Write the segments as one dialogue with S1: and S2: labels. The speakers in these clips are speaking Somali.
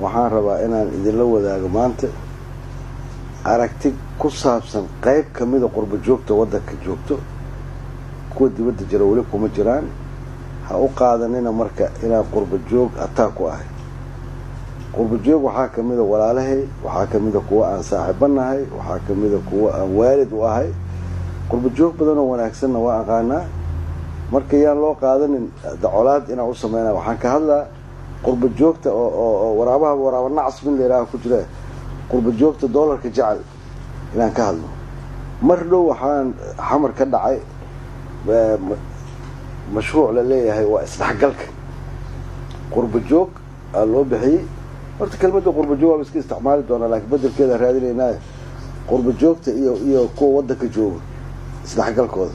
S1: waxaan rabaa inaan idinla wadaago maanta aragti ku saabsan qayb kamida qurbo joogta waddanka joogto kuwa dibadda jira weli kuma jiraan ha u qaadanina marka inaan qurbo joog attack ku ahay qurbo joog waxaa kamida walaalahay waxaa kamida kuwa aan saaxiibanahay waxaa kamida kuwa aan waalid u ahay qurbo joog badan oo wanaagsanna waa aqaanaa marka yaan loo qaadanin dacolaad inaan u sameynaa waxaan ka hadlaa qurbo joogta oo waraaba nacas min leeyahay ku jira qurbo joogta dollarka jecel inaan ka hadlo mar dhow waxaan xamar ka dhacay mashruuc la leeyahay waa isdhaxgalka qurbo joog loo bixiyay horta kelmadda qurbo joog waa iska isticmaali doonaa laakiin bedelkeeda raadinaynaa qurbo joogta iyo kuwa waddanka jooga isdhaxgalkooda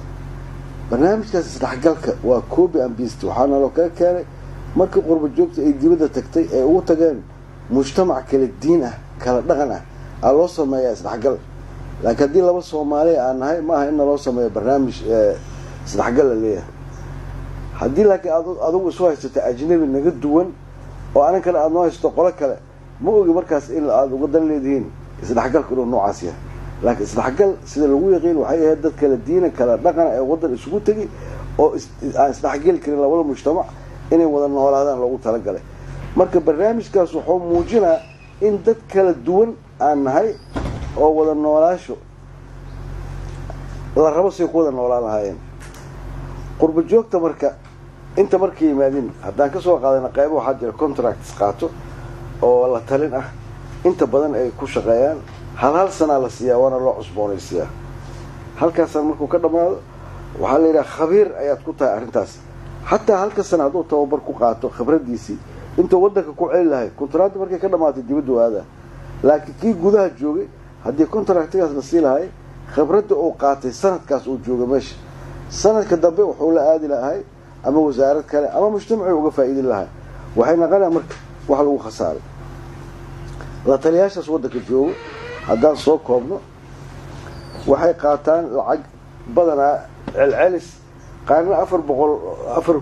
S1: barnaamijkaas isdhaxgalka waa copy and paste waxaana loo kaga keenay markii qurbo joogta ay dibadda tagtay ay ugu tageen mujtamac kala diin ah kala dhaqan ah loo sameeyaa isdhaxgal laakiin haddii laba Soomaali aan nahay ma aha in loo sameeyo barnaamij isdhaxgal la leeyahay haddii laakiin adigu soo haysato ajnabi naga duwan oo anan kale aad noo haysto qolo kale ma ogi markaas in aad uga dan leedihiin isdhaxgalku inuu noocaas yahay laakiin isdhaxgal sida lagu yaqiin waxay ahayd dad kala diin kala dhaqan ee waddan isugu tagi oo aan isdhaxgal karin labada mujtamac inay wada noolaadaan loogu talagalay marka barnaamijkaas wuxuu muujinaa in dad kala duwan aan nahay oo wada noolaasho la rabo si ku wada noolaan lahaayeen qurbo joogta marka inta markii yimaadeen haddaan ka soo qaadana qaybo waxaa jira contracts qaato oo la talin ah inta badan ay ku shaqeeyaan hal sana la siiyaa waana loo cusboonaysiyaa halkaas markuu ka dhamaado waxaa la yiraahdaa khabiir ayaad ku tahay arrintaas حتى هالك السنة هذو توبر كقاطع خبرة ديسي أنت ودك كوعيل لهاي كونترات مركي كده ما تديبدو هذا لكن كي جودها جوجي هدي كونتراكتي نصيل هاي خبرته أوقات سنة كاس وجوجي مش سنة كدبي وحول آدي لهاي أما وزارة كلا أما مجتمعي وقف إيد لهاي وحين غلا مرك وحلو خسارة لا تلياش ودك الجوجي هذا صوب كوبنا وحي قاتان العج بدنا العلس قارنا أفر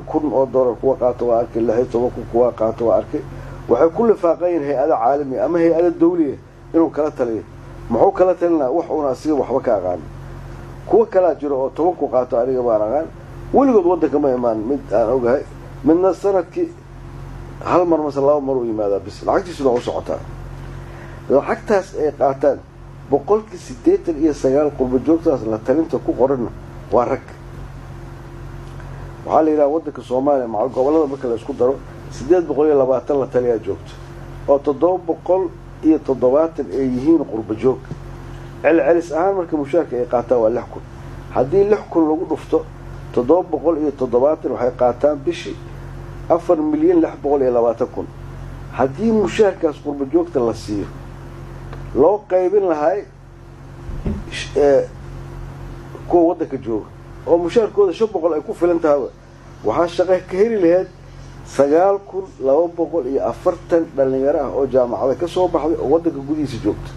S1: كن أو دولار كوا قاتوا أركي اللي هي توقف كوا قاتوا أركي وحي كل فاقين هي هذا عالمي أما هي هذا الدولية إنه كلا تلي محو كلا تلنا وحونا أصير وحوكا غان كوا كلا جرو توقف قاتوا أركي بارغان ولقد وده كما يمان من أنا أوجه من السنة كي هالمر مثلا الله مروا يماذا بس العكس شنو صعطان لو حكتاس قاتان بقولك سديت الإيه سيال قرب الجوكتاس لا تلمت كو قرنا وارك waxaa la yiraahdaa waddanka Soomaaliya macal gobolada marka la isku daro 820 la taliya joogto oo 770 ay yihiin qurbo joog celcelis ahaan marka mushaarka ay qaataan waa 6 kun haddii 6 kun lagu dhufto 770 waxay qaataan bishii 4,620,000 kun haddii mushaarkaas qurbo joogta la siiyo loo qaybin lahay kuwa waddanka jooga oo mushaarkooda 500 ay ku filan tahay waxa shaqo ka heli lahayd 9,240 dhalinyaro ah oo jaamacada ka soo baxday oo waddanka gudihiisa joogta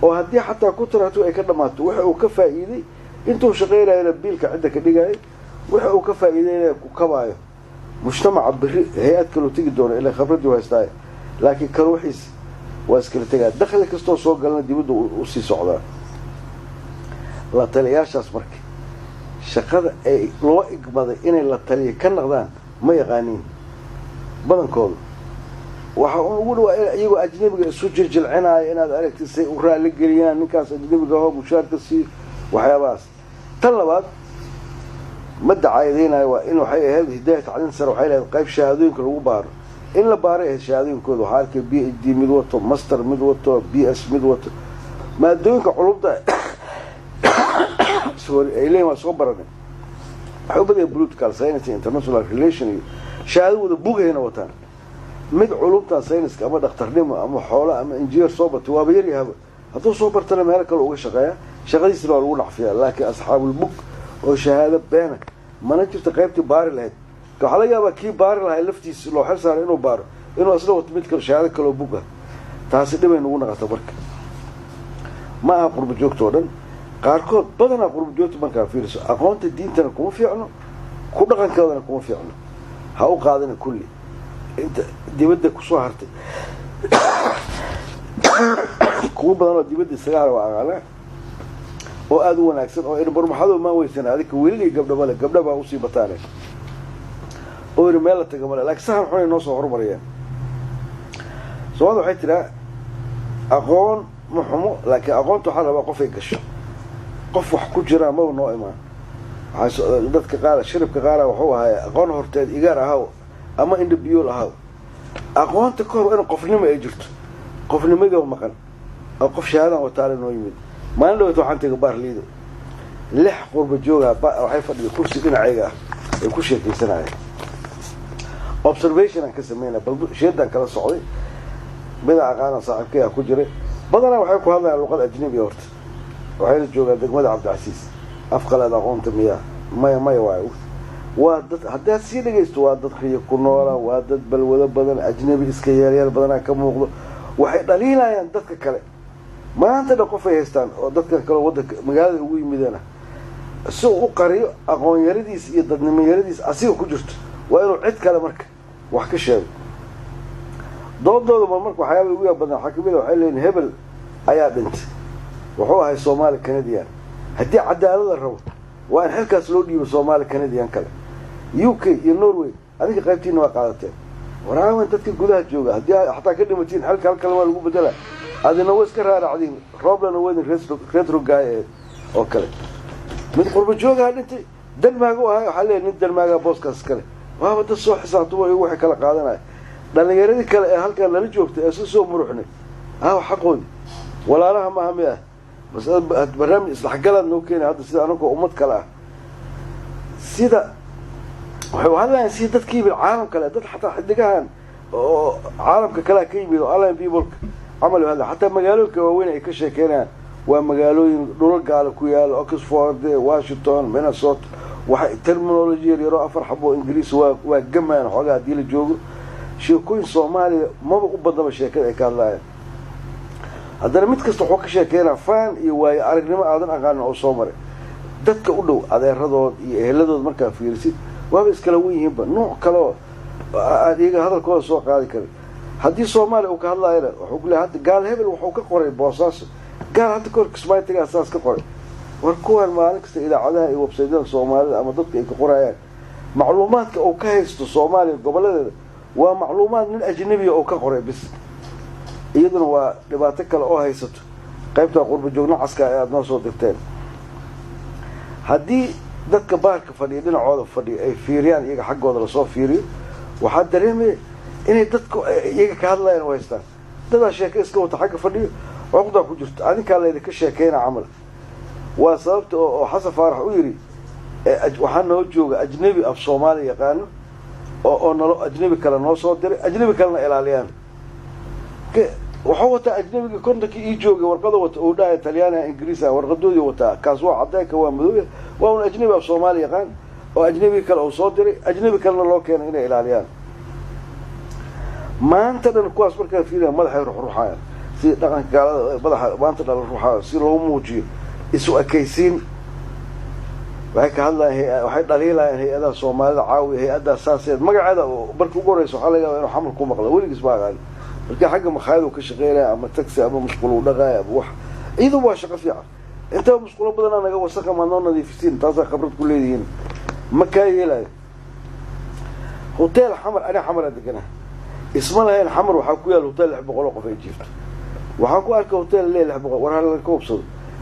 S1: oo haddii xataa ku tarato ay ka dhamaato waxa uu ka faa'iiday intuu shaqeynaayo biilka cidda ka dhigay waxa uu ka faa'iideeyay ku kabaayo mujtamaca bari hay'ad kale tigi doona ilaa khibrad u haystay laakiin kan wixiis waa iskala tagaa dakhli kasto soo galna dibadda u sii socdaa la taliyaashaas markii shaqada ay loo igmaday inay la taliyo ka noqdaan ma yaqaaniin badankooda waxa ugu dhaw iyagu ajnabiga isu jirjilcinaya inaad aragtisay u raali geliyaan ninkaas ajnabiga oo mushaarka si waxyaabaas tan labaad ma dacaydeenay waa in waxay ahayd hidaayad tacliin sare waxay leedahay qayb shahaadooyinka lagu baaro in la baaray shahaadooyinkooda waxa arkay PhD mid wato master mid wato BS mid wato maadooyinka culubda ay leeyahay soo baranay waxa badan political science international relation shahaadada buugayna wataan mid culubta science ama dhakhtarnimo ama xoolo ama engineer soo bartay waa yar yahay haduu soo bartana meel kale uga shaqeeya shaqadiisa waa lagu dhaxfiyaa laakiin asxaabul bug oo shahaado beena mana jirto qaybtii baari lahayd waxa laga yaabaa kii baari lahayd laftiisa loo xil saaray inuu baaro inuu asla wato mid kale shahaado kale bug ah taasi dhibay nagu naqata marka ma aha qurbo joogto dhan qaarkood badana qurbo joogto marka fiiriso aqoonta diintana kuma fiicno ku dhaqankoodana kuma fiicno ha u qaadana kulli inta dibadda ku soo hartay kuwa badan oo dibadda isaga hara waa aqaana oo aad u wanaagsan oo barmaxado ma weysan adika weligay gabdha baa u sii bataanay oo in meel la tago male laakiin sahan xun inoo soo hormariyeen waxay tiraa aqoon ma xumo laakiin aqoontu waxaa rabaa qof ay gasho qof wax ku jira ma noo imaan dadka qaar shiribka qaar wuxuu ahaa aqoon horteed igaar ahaw ama indhabiyool ahaw aqoonta ka hor in qofnimo ay jirto qofnimadii oo maqan oo qof shahaadan wataale noo yimid maalin dhawt waxaan tagay baarliido 6 qurba jooga waxay fadhiyo kursi dhinacayga ay ku sheekaysanayeen observation aan ka sameynaa bal sheedan kala socday bada aqaana saaxiibkay ku jiray badana waxay ku hadlayaan luqad ajnabi horta waxay joogaan degmada Cabdicasiis afqalada aqoonta maya waayo waa dad hadda si dhageysto waa dad qiyo ku noola waa dad balwada badan ajnabi iska yeelay badan ka muuqdo waxay dhaliilayaan dadka kale maanta qof ay haystaan oo dadka kale wadanka magaalada ugu yimidana si uu qariyo aqoon yaradiis iyo dadnimo yaradiis asiga ku jirto waa inuu cid kale marka wax ka sheego doodooda marka waxyaabo ugu yar badan xakamida waxay leeyihiin hebel ayaa dhintay wuxuu ahay Soomaali Canadian haddii cadaalad rabo waa in halkaas loo dhiibo Soomaali Canadian kale UK iyo Norway adiga qaybtiina waa qaadateen waraawan dadka gudaha jooga haddii xataa ka dhimatiin halka waa lagu bedela adina way iska raaracdiin roobna weyn retro guy oo kale mid qurbo jooga dhintay dalmaaga waxa leeyahay nin dalmaaga booskaas kale waa wada soo xisaabto wax kala qaadanay dhalinyaradii kale ee halka lala joogtay ee soo muruxnay xaqoodi walaalaha ma ahmiya bas barnaamij isdhexgalad noo keenay hadda sida anagoo ummad kale ah sida waxay hadlaan si dadkii bil caalam kale dad xataa xidigahan oo caalamka kale ka yimid oo online people عملوا هذا حتى مقالوا كوين أي كشيء كنا ومقالوا دول قالوا كيال أكسفورد واشنطن مينيسوتا وترمينولوجيا اللي رأى فرحبوا إنجليز وجمعنا حاجة دي الجوج شو كون صومالي ما بقبضنا بشيء كان لا هذا متكسر حوك شيء كنا فان يواي أرجع ما أذن أغاني أو صومري دتك أولو هذا الرضا يهلدوا المركب في رسيد وهذا إسكالوي يبى نوع كلا هذا الكل سوق هذا كله haddii Soomaali uu ka hadlayo wuxuu ku leeyahay gaal hebel wuxuu ka qoray boosaas gaal hadda kor kismaaytiga asaas ka qoray war kuwan maalin kasta idaacadaha iyo website-yada Soomaalida ama dadka ay ka qorayaan macluumaadka uu ka haysto Soomaaliya goboladeeda waa macluumaad nin ajnabi oo ka qoray bis iyaduna waa dhibaato kale oo haysato qaybta qurbo joogna caska ay aad noo soo dirteen haddii dadka baarka fadhiya dhinacooda fadhiya ay fiiriyaan iyaga xaggooda la soo fiiriyo waxa dareemay inay dadku iyaga ka hadlayaan waystaan dad sheeko iska wata xagga fadhiyo cuqda ku jirto adinka la ka sheekeyna camal waa sababta oo Xasan Faarax u yiri waxaan noo jooga ajnabi af Soomaali yaqaan oo nalo ajnabi kale noo soo diray ajnabi kalena ilaaliyaan wuxuu wata ajnabiga kontakii ii jooga warqada wata oo dhaay Talyaaniga Ingiriis warqadoodii wata kaas waa cadeeka waa madow waa un ajnabi af Soomaali yaqaan oo ajnabi kale oo soo diray ajnabi kalena loo keenay inay ilaaliyaan maanta dhan kuwaas markaa fiiriyaan madaxay ruuxayaan si dhaqanka gaalada madaxa maanta dhan ruuxayaan si loo muujiyo isu ekaysiin waxay ka hadlayaan waxay dhaliilayaan hay'adaha Soomaalida caawiya hay'adaha saaseed magaceeda markii ugu horeyso waxa laga yaabaa inuu xamar ku maqlo weligiis baa qaan markii xagga makhaayad uu ka shaqeynaa ama taxi ama mashquul u dhaqaaya ama wax iidu waa shaqo fiican inta mashquul badan naga wasakha ma noo nadiifisiin taasa khibrad ku leeyihiin ma ka yeelay hotel xamar ana xamar adagana اسمه لهين حمر وحكوا له هوتيل لحب قلوق في جيفت وحكوا لك هوتيل ليه لحب قلوق ورا الكوبص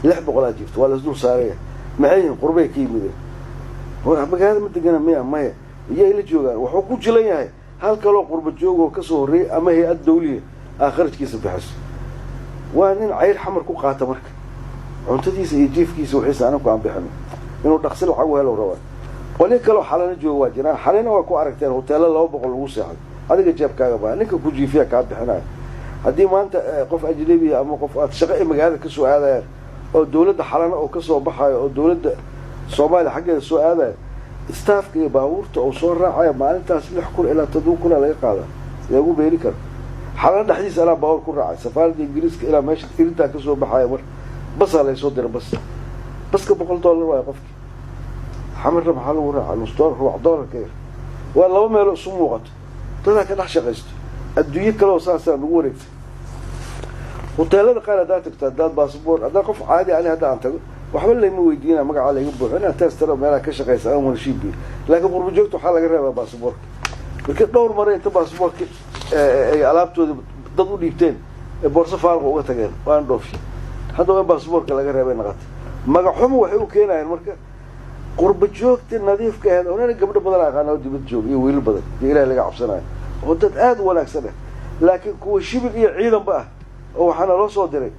S1: لحب قلوق جيفت ولا زدور سارية معين قربي كيمي هو هذا متجنا مية يجي اللي جوجا وحكوا جليه هاي هالكلو قرب جوجا وكسوري أما هي الدولية آخرت كيس بحس وأنا عيل حمر كو قاعد مرك عنتدي يجيف كيس وحس أنا كو عم بحمل إنه تغسل وحوه له رواه وليك لو حلنا جوا جنا حلنا وكو عرفتين هوتيل الله بقول وسعد هذا جاب كذا نك كوجي فيها كعب حنا هدي ما أنت قف أجنبي أما قف شقة مجال كسو هذا أو دولة حلنا أو كسو بحاي أو دولة صومالي حاجة السوء هذا استاف كي باورت أو صور راعي ما أنت أسلح كل إلى تدو كل لا يقعد يقول بيركر حلنا حديث أنا باور كل راعي سفارة إنجليز إلى ماشي إنت كسو بحاي بس على يصدر بس كبقول دولار واقفك حمر محله وراء على المستوى هو $1 كيف والله ما يرقص موقت طلع كده شقست adduunyo kale oo saasa lagu wareegtay hoteelada qaar hadaad tagto hadaad baasboor hadaad qof caadi ani hadda aan tago waxba layma weydiinaa magaca layga buuxo inaad testaro meelaha ka shaqaysa aan warshiibi laakiin qurbo joogto waxaa laga reebaa baasboorka marka dhowr mare inta baasboorka ay alaabtooda dad u dhiibteen ee boorso faaruq uga tageen waan dhoofi hadda waa baasboorka laga reebay naqata magaxumo waxay u keenayaan marka qurbo joogta nadiifka ahayd oo gabdho badan aqaana dibad joog iyo wiil badan iyo ilaahay laga cabsanayo oo dad aad u wanaagsan laakiin kuwa shibil iyo ciidanba ah oo waxaana loo soo diray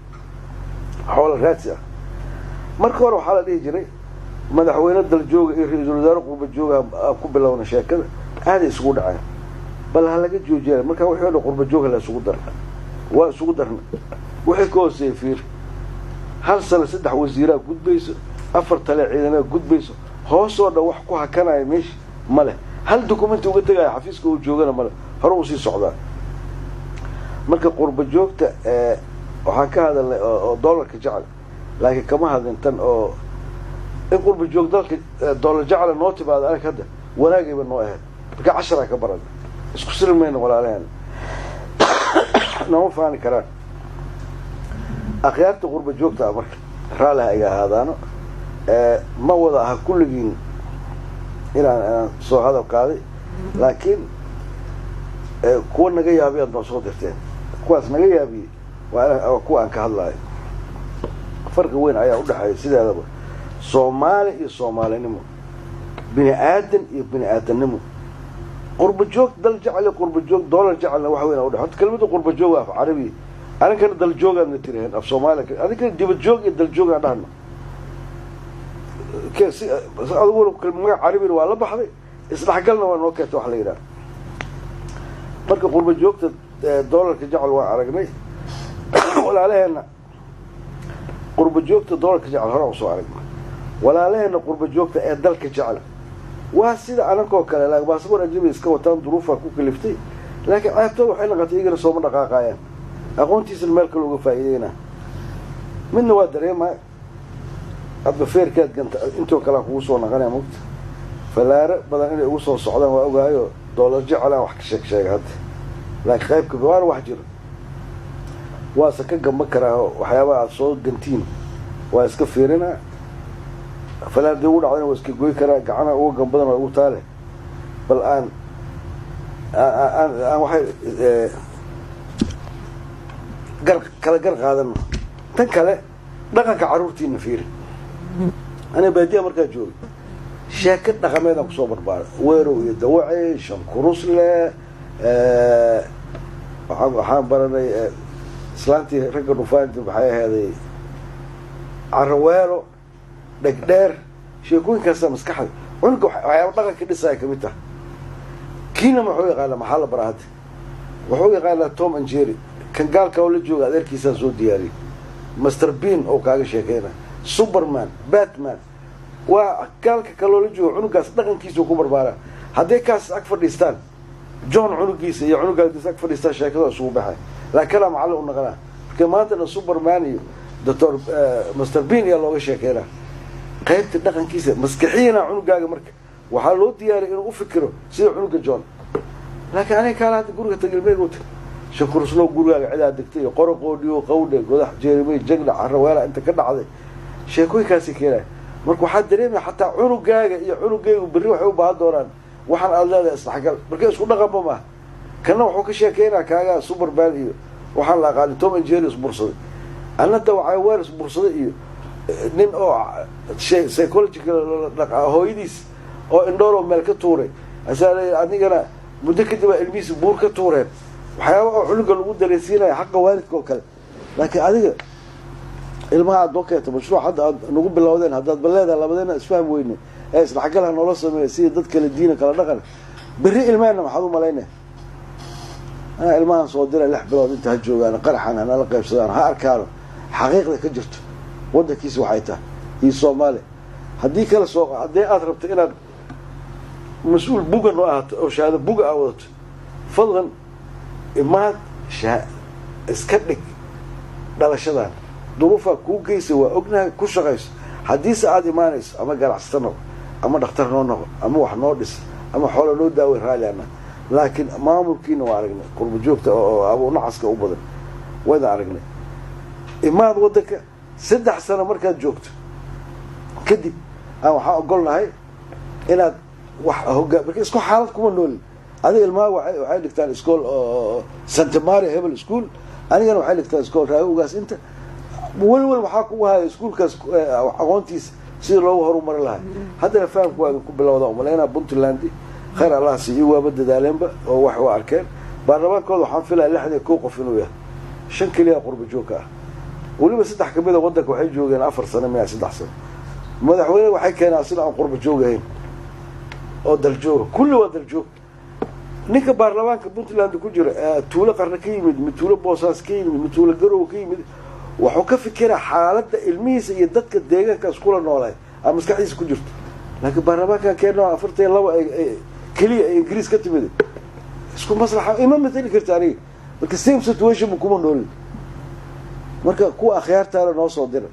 S1: xoolo raadsi ah marka hore waxaa la dhihi jiray madaxweyne daljooga iyo ra'iisul wasaare qurbo jooga ku bilowna sheekada aad isugu dhacay bal ha laga joojiyay marka wuxuu yidhi qurbo jooga la isugu dar waa isugu darna wixii ka hooseeyay fiir hal sano 3 wasiiraa gudbayso 4 tale ciidana gudbayso hoosoo dhan wax ku hakanaya meesh male hal dokumenti uga tagay xafiiska uu joogana male hore uu sii socdaa marka qurbo joogta waxaan ka hadalnay oo dollarka jecel laakiin kama hadlin tan oo in qurbo joog dalka dollar jecel noo tibaad arag hadda wanaagayba noo ahayd marka 10 ka baran isku sirmayna walaalaheen noo faani karaan akhyaarta qurbo joogta marka raalaha iga ahaadaano ma wada aha kulligiin inaan soo hadal qaaday laakiin kuwa naga yaabiyay aad soo dirteen kuwaas naga yaabiyay waa kuwa aan ka hadlayo farqi weyn ayaa u dhaxeeya sideedaba Soomaali iyo Soomaalinimo bini aadan iyo bini aadanimo qurbo joog dal jecel qurbo joog dollar jecel waxa weyn u dhaxo kelmadda qurbo joog af carabi أنا كان دل جوجا من الترهن أف سومالي أنا كان ديب الجوج دل جوجا دهنا كيس أقول كلمة عربي ولا بحري إصلاح قلنا ونوكت وحلينا مركب قرب الجوج دولار كجعل وعرقني ولا عليه أن قرب الجوج دولار كجعل هرا وصارقنا ولا عليه أن قرب الجوج دل كجعل وهسيدا أنا كوكلا لا بس بقول أجيب إسكوا تام ظروفها كوكلفتي لكن أتوه حين قتيجي رسوم دقائق أقونتيس الملك لو فايدينا منه ودري ما أبى فير كات كنت أنتوا كلا قوسونا غني موت فلا بدل إني قوسوا الصعدان وأوجايو دولار جعله وحكي شيء هذا لكن خايف كبار وحجر واسكت جنب كره وحياة صوت جنتين واسكفيرنا فلا دور علينا واسكت جوي كره جعنا هو جنبنا ويقول تاله بالآن أنا واحد kala gar qaadano tan kale dhaqanka caruurtiina fiiri ana baadiya markaa joogay sheekad dhaqameed ku soo barbaaray weerow iyo dawacay shan kurusle waxaan baranay islaantii ragga dhufaanti waxay ahaday carweelo dhagdheer sheekooyinkaas maskaxda cunka waxyaabo dhaqanka dhisay kamid tahay kiina wuxuu yaqaan maxaa la baraad wuxuu yaqaan Tom and Jerry كان قال كأول جوجا ذلك كيسان زود دياري مستر بين أو كاغا شيكينا سوبرمان باتمان وقال كأول جوجا عنو كاس دقن كيسو كبر بارا هذا كاس أكفر ديستان جون عنو كيس يعنو قال ديس أكفر ديستان شيكينا صوبها لا كلام على ونغلا كمان أن سوبرمان دكتور مستر بين يلا شيكينا قيبت دقن كيس مسكحينا عنو قال مرك وحلو دياري إنه أفكره سير عنو جون لكن أنا كان هذا جورجا تقريبا قلت شكر سلو جورجا عدا دكتي قرق وديو قودة قدح جيرمي جنة عروالة أنت كنا عضي شيكوي كاسي كده مركو حد دريمي حتى عنو جاي وبالروح وبعد دوران وحن الله إصلاح قال مركز كنا غبما كنا وحوك شيكينا كاجا سوبر بالي وحن لا قال توم إند جيري برصدي أنا تو عوارس برصدي نين أو شيء سيكولوجيكال هويديس أو إندورو ملكتوري أسأل أني أنا مدكتي بالميس بوركتوري وحياة علقة الودة رسينا حق والدك وكذا لكن هذه الماء دوكيت مشروع حد نقول باللودين هذا بالله لا بدنا اسفهم وين ايش الحق لها نولص من سي ضدك للدين كلا دقن بري الماء ما حضو مالينا انا الماء صودره لح بلود انت هجوغ انا قرحان انا لا قيبسدان ها اركانو حقيقه كجرت ودكيس waxayta ii Soomaali hadii kala soo hadii aad rabto inaad mas'uul bugan oo aad oo shaada buga aad fadlan imaad iska dhig dhalashadan duruufa ku geysay waa ognahay ku shaqayso hadii aad imaanayso ama ganacsatano ama dhakhtar noo noqo ama wax noo dhis ama xoolo loo daawo raaliana laakiin maamulkiina waa aragnay qurbo joogta oo abu nacaska u badan wada aragnay imaad wadanka 3 sano markaad joogto kadib aan waxa ogolnahay inaad wax hoggaan markii isku xaalad kuma nool adiga ilmaha waxay dhigtaan iskool Santa Maria Hebel School anigana waxay dhigtaan iskool raawgaas inta walwal waxa ku wahay iskoolkaas aqoontiis sida loo horumar lahaa hadda fahamku waa ku bilowda umaleena Puntland khayr Allah si waa badaleenba oo wax waa arkeen baarlamaankooda waxaan filaa 62 qof inuu yahay 5 kaliya qurbo joog ah waliba 3 kamida wadanka waxay joogeen 4 sano ma 3 sano madaxweyne waxay keenaa sida aan qurbo joogayn oo dal joog kullu waa dal joog ninka baarlamaanka Puntland ku jira tuulo qarna ka yimid mituulo boosaas ka yimid mituulo garow ka yimid wuxuu ka fikiraa xaaladda ilmihiisa iyo dadka deegaanka isku noolay ama maskaxdiisa ku jirto laakiin baarlamaanka keenaa 42 ay kaliya Ingiriis ka timid isku maslaxa ima matali kartaani marka same situation kuma nool marka ku akhyaartaana noo soo diray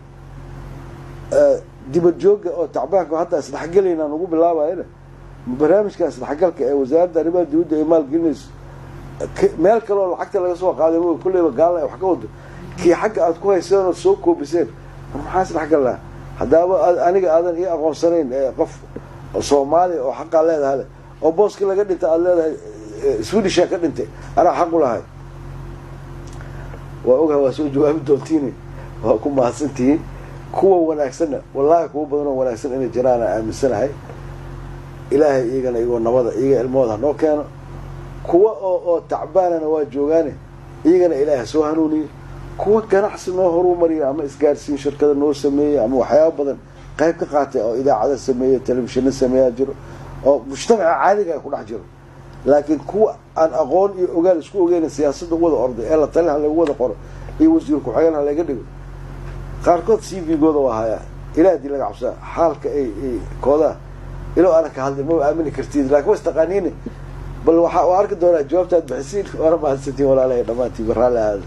S1: dibad jooga oo tacbaanka hadda isdhaxgalayna ugu bilaabayna barnaamijkaas isdhaxgalka ee wasaaradda arrimaha dibadda ee maalgelinayso meel kale oo lacagta laga soo qaaday oo kulleeba gaal ay wax ka wado kii xagga aad ku hayseen oo soo koobiseen maxaa isdhaxgalnaa hadaba aniga aadan ii aqoonsanayn qof Soomaali oo xaq leedahay oo booska laga dhintay aad leedahay Swedish ka dhintay ana xaq u lahay waa ogahay waa soo jawaabi doontiin waa ku mahadsantiin kuwa wanaagsan wallahi kuwa badan oo wanaagsan inay jiraan aaminsanahay ilaahay iyagana iyago nabada iyaga ilmooda noo keeno kuwa oo tacbaanana waa joogaane iyagana ilaahay soo hanuuniyo kuwa ganacsi noo horumariyo ama isgaarsiin shirkada noo sameeyay ama waxyaabo badan qayb ka qaatay oo idaacada sameeyay telefishin sameeyay jiro oo mujtamaca caadiga ah ku dhex jiro laakiin kuwa aan aqoon iyo ogaal isku ogeyn siyaasadda wada orday ee la talin hal lagu wada qoro iyo wasiir ku xigeen hal laga dhigo qaarkood CV-gooda waa haya ilaahay laga cabsaa xaalka ay kooda ilo ana ka hadlay ma aamini kartid laakiin wastaqaaniin bal waxa arki doonaa jawaabtaad bixisiin oo ma hadsantiin walaalahay dhamaantii baraalaha